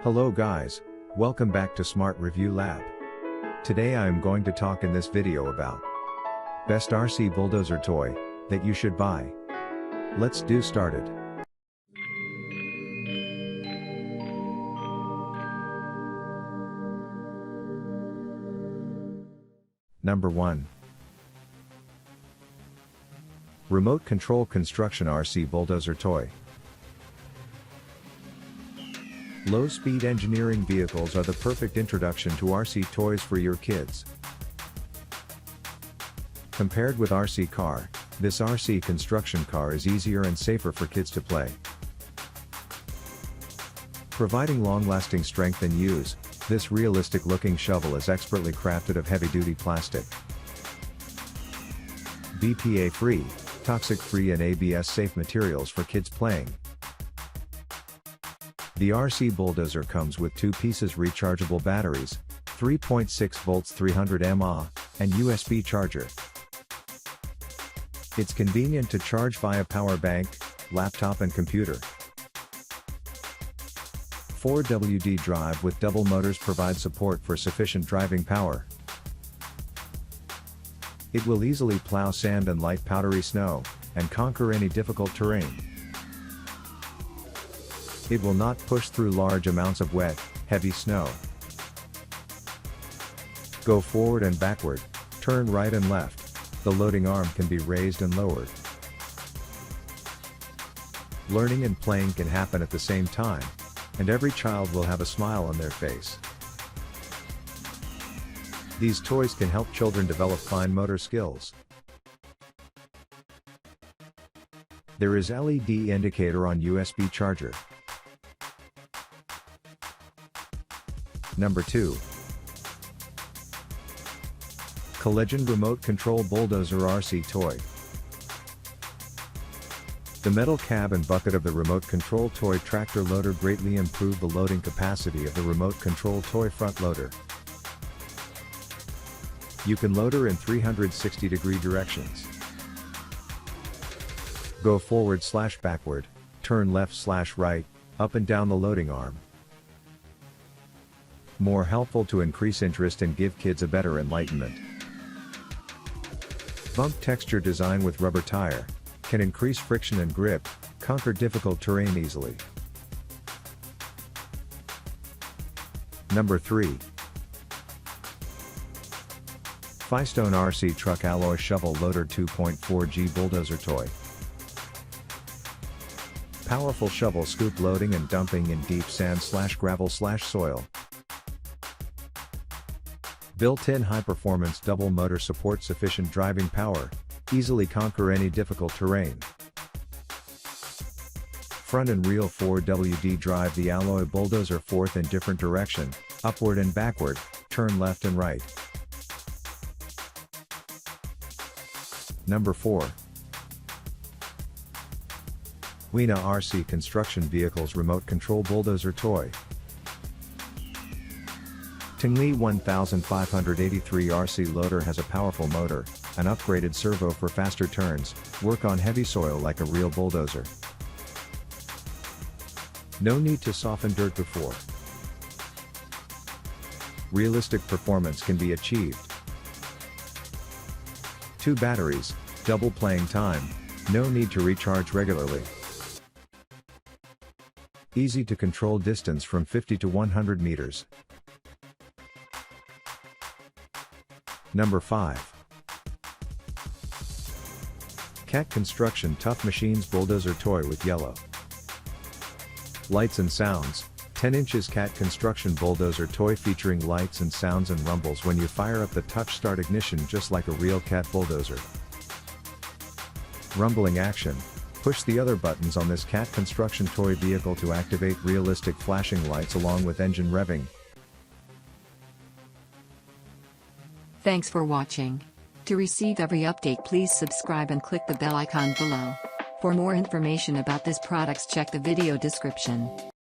Hello guys, welcome back to Smart Review Lab. Today I am going to talk in this video about best RC Bulldozer toy that you should buy. Let's do started. Number 1. Remote Control Construction RC Bulldozer Toy. Low-speed engineering vehicles are the perfect introduction to RC toys for your kids. Compared with RC car, this RC construction car is easier and safer for kids to play. Providing long-lasting strength and use, this realistic-looking shovel is expertly crafted of heavy-duty plastic. BPA-free, toxic-free and ABS-safe materials for kids playing. The RC Bulldozer comes with 2 pieces rechargeable batteries, 3.6 volts 300 mAh, and USB charger. It's convenient to charge via power bank, laptop and computer. 4WD drive with double motors provide support for sufficient driving power. It will easily plow sand and light powdery snow, and conquer any difficult terrain. It will not push through large amounts of wet, heavy snow. Go forward and backward, turn right and left. The loading arm can be raised and lowered. Learning and playing can happen at the same time, and every child will have a smile on their face. These toys can help children develop fine motor skills. There is LED indicator on USB charger. Number 2. Collision Remote Control Bulldozer RC Toy. The metal cab and bucket of the remote control toy tractor loader greatly improve the loading capacity of the remote control toy front loader. You can load her in 360-degree directions. Go forward/backward, turn left/right, up and down the loading arm. More helpful to increase interest and give kids a better enlightenment. Bump texture design with rubber tire, can increase friction and grip, conquer difficult terrain easily. Number 3. Firestone RC Truck Alloy Shovel Loader 2.4G Bulldozer Toy. Powerful shovel scoop loading and dumping in deep sand/gravel/soil. Built-in high-performance double motor support sufficient driving power, easily conquer any difficult terrain. Front and rear 4WD drive the alloy bulldozer forth in different direction, upward and backward, turn left and right. Number 4. Weena RC Construction Vehicles Remote Control Bulldozer Toy. Tingley 1583 RC loader has a powerful motor, an upgraded servo for faster turns, work on heavy soil like a real bulldozer. No need to soften dirt before. Realistic performance can be achieved. 2 batteries, double playing time, no need to recharge regularly. Easy to control distance from 50 to 100 meters. Number 5. Cat Construction Tough Machines Bulldozer Toy with Yellow Lights and Sounds, 10 inches Cat Construction Bulldozer Toy featuring lights and sounds and rumbles when you fire up the touch start ignition just like a real cat bulldozer. Rumbling action, push the other buttons on this Cat Construction Toy vehicle to activate realistic flashing lights along with engine revving. Thanks for watching. To receive every update, please subscribe and click the bell icon below. For more information about this products, check the video description.